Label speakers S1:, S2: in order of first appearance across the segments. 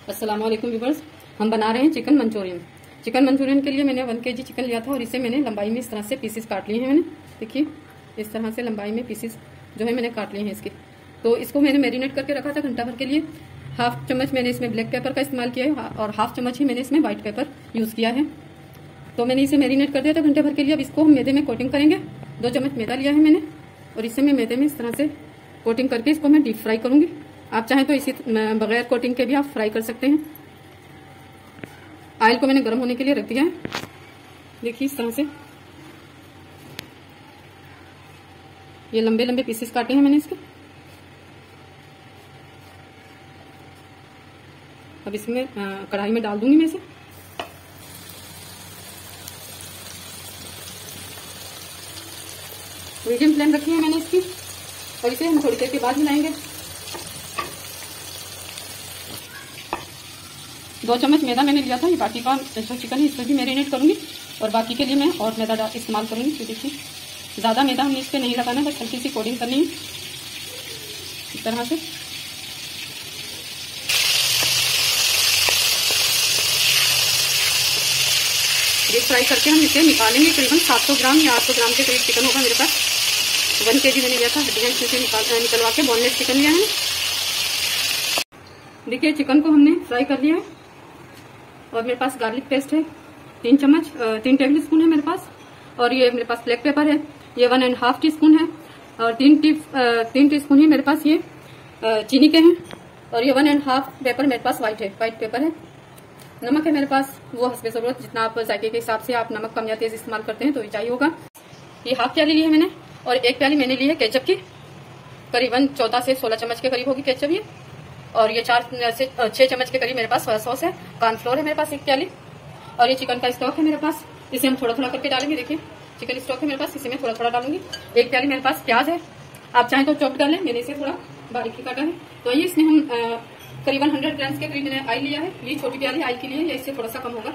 S1: अस्सलाम वालेकुम व्यूअर्स। हम बना रहे हैं चिकन मंचूरियन। चिकन मंचूरियन के लिए मैंने 1 kg चिकन लिया था और इसे मैंने लंबाई में इस तरह से पीसेस काट लिए हैं। मैंने देखिए इस तरह से लंबाई में पीसेस जो है मैंने काट लिए हैं इसके। तो इसको मैंने मैरिनेट करके रखा था घंटा भर के लिए। हाफ चम्मच मैंने इसमें ब्लैक पेपर का इस्तेमाल किया है और हाफ चम्मच ही मैंने इसमें व्हाइट पेपर यूज़ किया है। तो मैंने इसे मैरिनेट कर दिया था घंटे भर के लिए। अब इसको हम मैदे में कोटिंग करेंगे। 2 चम्मच मैदा लिया है मैंने और इसे मैं मैदे में इस तरह से कोटिंग करके इसको मैं डीप फ्राई करूंगी। आप चाहें तो इसी बगैर कोटिंग के भी आप फ्राई कर सकते हैं। ऑयल को मैंने गर्म होने के लिए रख दिया है। देखिए इस तरह से ये लंबे लंबे पीसेस काटे हैं मैंने इसके। अब इसमें कढ़ाई में डाल दूंगी मैं इसे। मीडियम फ्लेम रखी है मैंने इसकी और इसे हम थोड़ी देर के बाद हिलाएंगे। 2 चम्मच मैदा मैंने लिया था। ये बाकी का जो चिकन है इसमें भी मैरिनेट करूंगी और बाकी के लिए मैं और मैदा इस्तेमाल करूंगी। तो देखिए ज़्यादा मैदा हमने इस पर नहीं लगाना, बस हल्की सी कोटिंग करनी है इस तरह से। डीप फ्राई करके हम इसे निकालेंगे। करीबन 700 ग्राम या 800 ग्राम के करीब चिकन होगा मेरे पास। 1 kg मैंने लिया था। हड्डियाँ इसमें निकलवा के बोनलेस चिकन लिया है। देखिए चिकन को हमने फ्राई कर लिया है और मेरे पास गार्लिक पेस्ट है 3 टेबल स्पून है मेरे पास। और ये मेरे पास ब्लैक पेपर है, ये 1.5 टीस्पून है। और 3 टीस्पून ही मेरे पास ये चीनी के हैं। और ये 1.5 पेपर मेरे पास व्हाइट पेपर है। नमक है मेरे पास, वो हस्बे जरूरत, जितना आप जायके के हिसाब से आप नमक कम या तेज इस्तेमाल करते हैं तो ये चाहिए होगा। ये हाफ प्याली ली है मैंने और 1 प्याली मैंने ली है केचप की। करीबन 14 से 16 चम्मच के करीब होगी केचप ये। और ये 4 से 6 चम्मच के करीब मेरे पास सोया सॉस है। कॉर्नफ्लोर है मेरे पास 1 प्याली। और ये चिकन का स्टॉक है मेरे पास, इसे हम थोड़ा थोड़ा करके डालेंगे। देखिए चिकन स्टॉक है मेरे पास, इसे मैं थोड़ा थोड़ा डालूंगी। 1 प्याली मेरे पास प्याज है, आप चाहें तो चॉप डालें, मैंने इसे थोड़ा बारीक ही काटा है। तो ये इसमें हम करीबन 100 ग्राम के करीब मैंने ऑयल लिया है। ये छोटी प्याली ऑयल के लिए, या इससे थोड़ा सा कम होगा।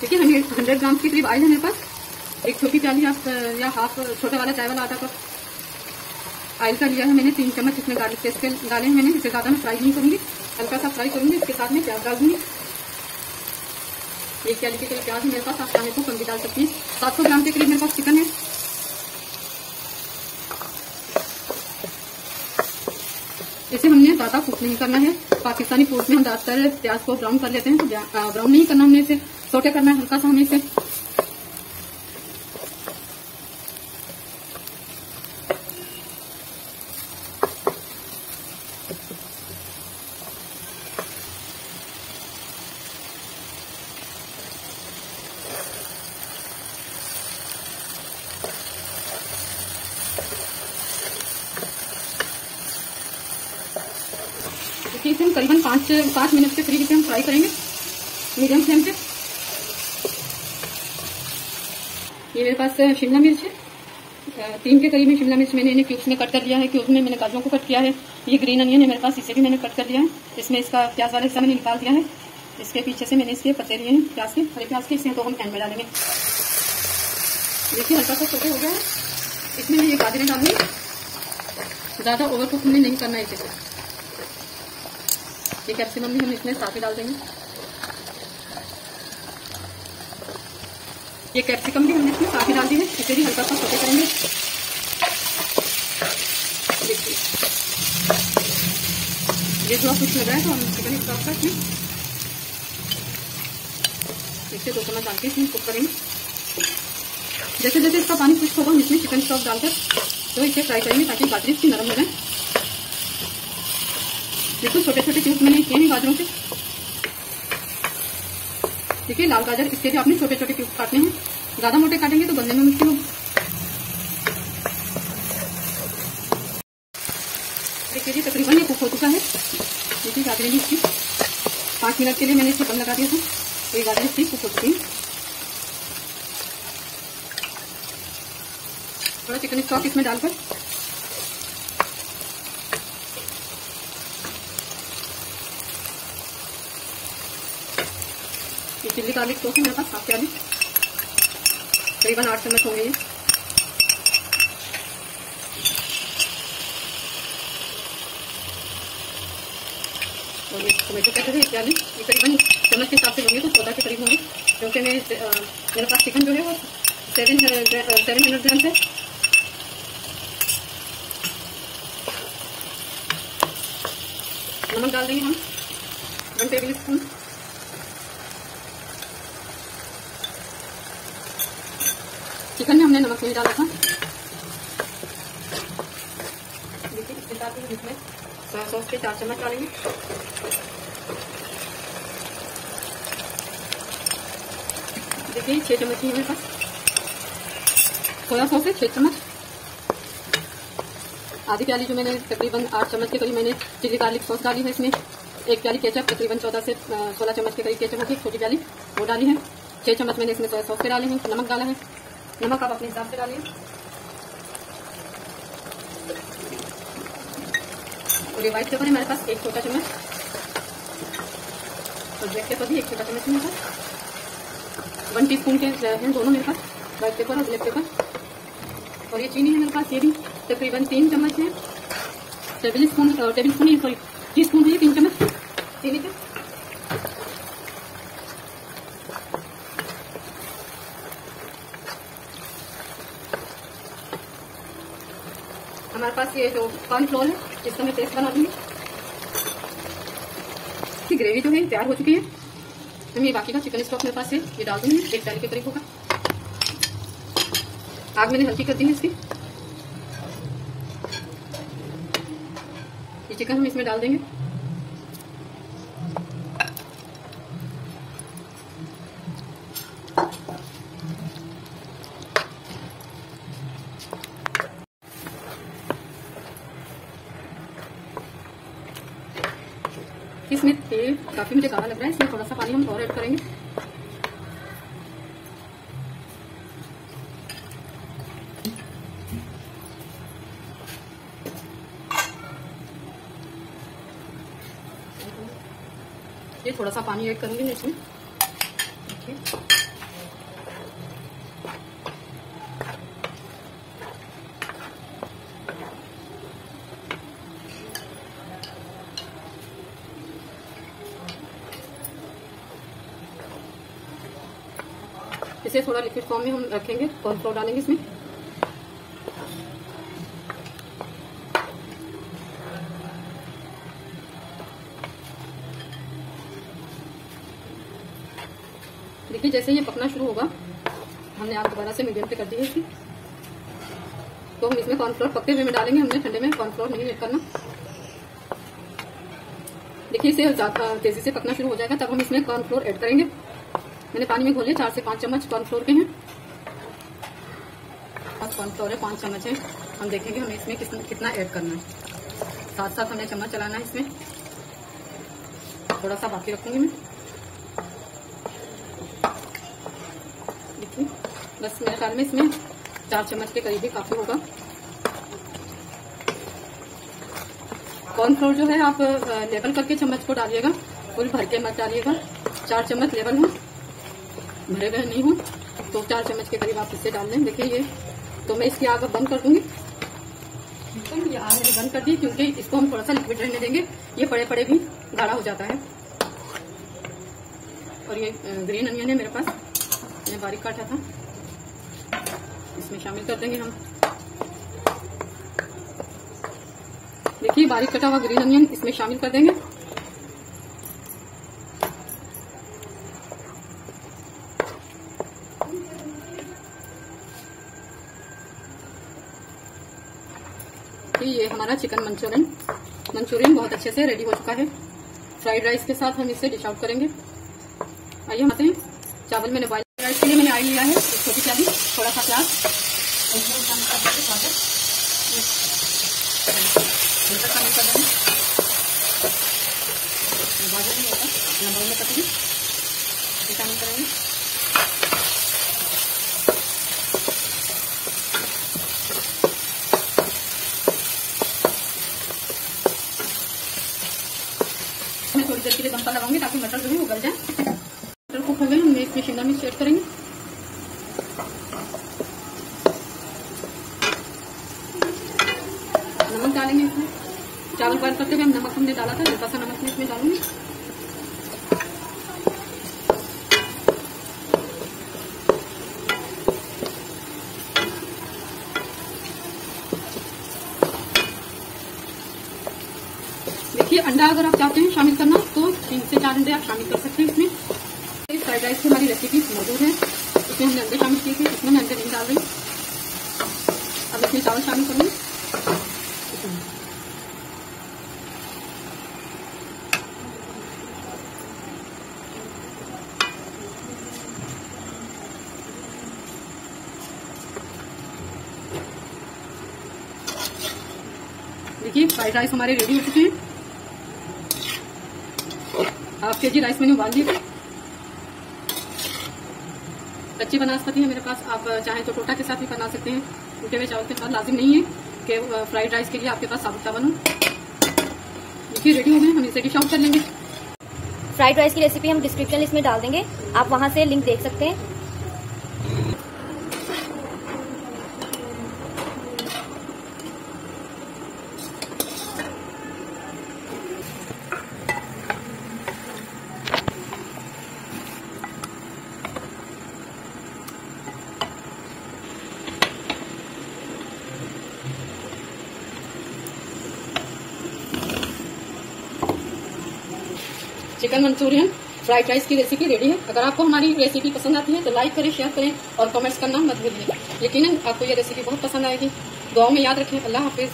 S1: देखिए 100 ग्राम के करीब ऑयल है मेरे पास। 1 छोटी प्याली आप या हाफ छोटा वाला चाय वाला आधा कप ऑयल का लिया है मैंने। 3 चम्मच इसमें गार्लिक पेस्ट के डाले हैं मैंने। इसे ज्यादा मैं फ्राई नहीं करूंगी, हल्का सा फ्राई करूंगी। इसके साथ में प्याज डाल दूंगी। 1 प्याली के करीब प्याज है मेरे पास, आप चाहे तो कम भी डाल सकती हैं। 700 ग्राम के करीब मेरे पास चिकन है। इसे हमने ज्यादा कुक नहीं करना है। पाकिस्तानी फूड में हम ज्यादातर प्याज को ब्राउन कर लेते हैं, तो ब्राउन नहीं करना, हमने इसे सोटे करना है हल्का सा हमें इसे। इसे हम करीबन 5 मिनट के करीब इसे हम फ्राई करेंगे मीडियम फ्लेम पे। ये मेरे पास शिमला मिर्च है, 3 के करीब में शिमला मिर्च मैंने इन्हें क्यूब्स में कट कर लिया है। क्यूब्स में मैंने गाजरों को कट किया है। ये ग्रीन अनियन है मेरे पास, इसे भी मैंने कट कर लिया है। इसमें इसका प्याज वाला हिस्सा मैंने निकाल दिया है। इसके पीछे से मैंने इसके पत्ते लिए हैं प्याज के, हरे प्याज के। इसे तो हम एंड में डालेंगे। देखिए हल्का सा छोटे हो गया है। इसमें मैं ये गाजरें डालूंगी, ज्यादा ओवर कुक हमने नहीं करना है इसे। ये कैप्सिकम भी हम इसमें साथ ही डाल देंगे। ये कैप्सिकम भी हमने इसमें साथ ही डाल दी है। इसे भी हल्का सा सौटे करेंगे। देखिए ये थोड़ा कुछ लग रहा है तो हम चिकन स्टॉक का इसमें इसे 2 चम्मच डाल के इसमें कुक करेंगे। जैसे जैसे इसका पानी खुश्क होगा हम इसमें चिकन स्टॉक डालकर तो इसे फ्राई करेंगे ताकि गाजर इसकी नरम हो जाए। बिल्कुल छोटे छोटे क्यूब मैंने किए हैं गाजरों के। देखिए लाल गाजर, इसके भी आपने छोटे छोटे क्यूब काटने हैं। ज्यादा मोटे काटेंगे तो गलने में मुश्किल होगी। देखिए जी तकरीबन ये कुक हो चुका है। देखिए गाजरें भी इसकी 5 मिनट के लिए मैंने इसे कम लगा दिया था। तो ये गाजर इसकी कुक हो चुकी है। थोड़ा चिकन स्टॉक इसमें डालकर चिल्ली गार्लिक सॉस है मेरे पास हाफ प्याली, करीबन 8 चम्मच होंगे ये। और ये टोमेटो केचप है 1 प्याली, ये करीबन चम्मच के हिसाब से होंगे तो 14 के करीब होंगे, क्योंकि मेरे पास चिकन जो है वो 700 ग्राम है। नमक डाल देंगे हम 1 टेबल स्पून। चिकन में हमने नमक नहीं डाला था। देखिए इसके साथ ही इसमें सोया सॉस के 4 चम्मच डालेंगे। देखिए 6 चम्मच ही मेरे पास सोया सॉस है, 6 चम्मच। आधी प्याली जो मैंने तकरीबन 8 चम्मच के करीब मैंने चिली गार्लिक सॉस डाली है इसमें। 1 प्याली केचप तकरीबन 14 से 16 चम्मच के करीब केचप होगी, छोटी प्याली वो डाली है। 6 चम्मच मैंने इसमें सोया सॉस के डाले हैं। नमक डाला है, नमक आप अपने हिसाब से डालिए। और ये व्हाइट पेपर है मेरे पास 1 छोटा चम्मच, और ब्लैक पेपर भी 1 छोटा चम्मच मेरे पास। 1 टीस्पून के हैं दोनों मेरे पास, व्हाइट पेपर और ब्लैक पेपर। और ये चीनी है मेरे पास, ये भी तकरीबन 3 चम्मच है। Table spoon sorry tea spoon है 3 चम्मच चीनी के। हमारे पास ये जो कॉर्नफ्लोर है इसका मैं पेस्ट बना दूंगी। ग्रेवी जो है तैयार हो चुकी है। तो ये बाकी का चिकन स्टॉक मेरे पास है, ये डाल दूंगी। 1 प्याली के करीब होगा। आग मैंने हल्की कर दी है इसकी। ये चिकन हम इसमें डाल देंगे। इसमें तेल काफी मुझे गाढ़ा लग रहा है, इसमें थोड़ा सा पानी हम और ऐड करेंगे। ये थोड़ा सा पानी ऐड करूंगी मैं इसमें। देखिए इसे थोड़ा लिक्विड फॉर्म में हम रखेंगे। कॉर्नफ्लोर डालेंगे इसमें। देखिए जैसे ये पकना शुरू होगा, हमने आग दोबारा से मीडियम पे कर दी है इसकी, तो हम इसमें कॉर्नफ्लोर पकते हुए में डालेंगे। हमने ठंडे में कॉर्नफ्लोर नहीं ऐड करना। देखिए इसे ज्यादा तेजी से पकना शुरू हो जाएगा तब हम इसमें कॉर्नफ्लोर ऐड करेंगे। मैंने पानी में घोले 4 से 5 चम्मच कॉर्नफ्लोर के हैं। और कॉर्नफ्लोर है 5 चम्मच है। हम देखेंगे हमें इसमें कितना ऐड करना है। साथ साथ हमें चम्मच चलाना है इसमें। थोड़ा सा बाकी रखूंगी मैं। देखिए बस मेरे ख्याल में इसमें 4 चम्मच के करीब ही काफी होगा। कॉर्नफ्लोर जो है आप लेवल करके चम्मच को डालिएगा, फुल भर के मत डालिएगा। 4 चम्मच लेवल हो, भरे हुए नहीं हो तो 4 चम्मच के करीब आप इससे डाल दें। देखिए ये तो मैं इसकी आग बंद कर दूंगी। तो ये आग मैंने बंद कर दी क्योंकि इसको हम थोड़ा सा लिक्विड रहने देंगे। ये पड़े पड़े भी गाढ़ा हो जाता है। और ये ग्रीन अनियन है मेरे पास, मैंने बारीक काटा था, इसमें शामिल कर देंगे हम। देखिए बारीक कटा हुआ ग्रीन अनियन इसमें शामिल कर देंगे। ये हमारा चिकन मंचूरियन बहुत अच्छे से रेडी हो चुका है। फ्राइड राइस के साथ हम इसे डिश आउट करेंगे। आइए हम आते हैं चावल। मैंने बॉइल राइस के लिए मैंने ऑयल लिया है, 1 छोटी प्याली, थोड़ा सा प्याज, शामिल कर देंगे। गाजर नहीं होता, लंबाई में कटेंगे, शामिल करेंगे। मैं थोड़ी देर के लिए दम पर लगाऊंगी ताकि मटर जो है वो गल जाए। मटर कुक हो गए, हम नमक डालेंगे इसमें। चावल बॉयल करते हुए हम नमक हमने डाला था, हल्का सा नमक मैं इसमें डालूंगी। देखिए, अंडा अगर आप चाहते हैं शामिल करना तो 3 से 4 अंडे आप शामिल कर सकते हैं इसमें। फ्राइड राइस की हमारी रेसिपी मौजूद है, इसमें हमने अंडे शामिल किए थे, इसमें मैं अंडे नहीं डाल रही। अब इसमें चावल शामिल करूंगी। देखिए, फ्राइड राइस हमारे रेडी हो चुके हैं। हाफ केजी राइस मैंने उबाल लिए थे। कच्ची बनास्पति है मेरे पास, आप चाहें तो टोटा के साथ भी बना सकते हैं। टूटे हुए चावल के साथ लाजिम नहीं है कि फ्राइड राइस के लिए आपके पास साबुत चावल हो। देखिए, रेडी हो गए, हम इसे डिश आउट कर लेंगे।
S2: फ्राइड राइस की रेसिपी हम डिस्क्रिप्शन लिस्ट में डाल देंगे, आप वहां से लिंक देख सकते हैं।
S1: चिकन मंचूरियन फ्राइड राइस की रेसिपी रेडी है। अगर आपको हमारी रेसिपी पसंद आती है तो लाइक करें, शेयर करें और कमेंट्स करना मत भूलिए। यकीनन आपको ये रेसिपी बहुत पसंद आएगी। दुआओं में याद रखें। अल्लाह हाफिज।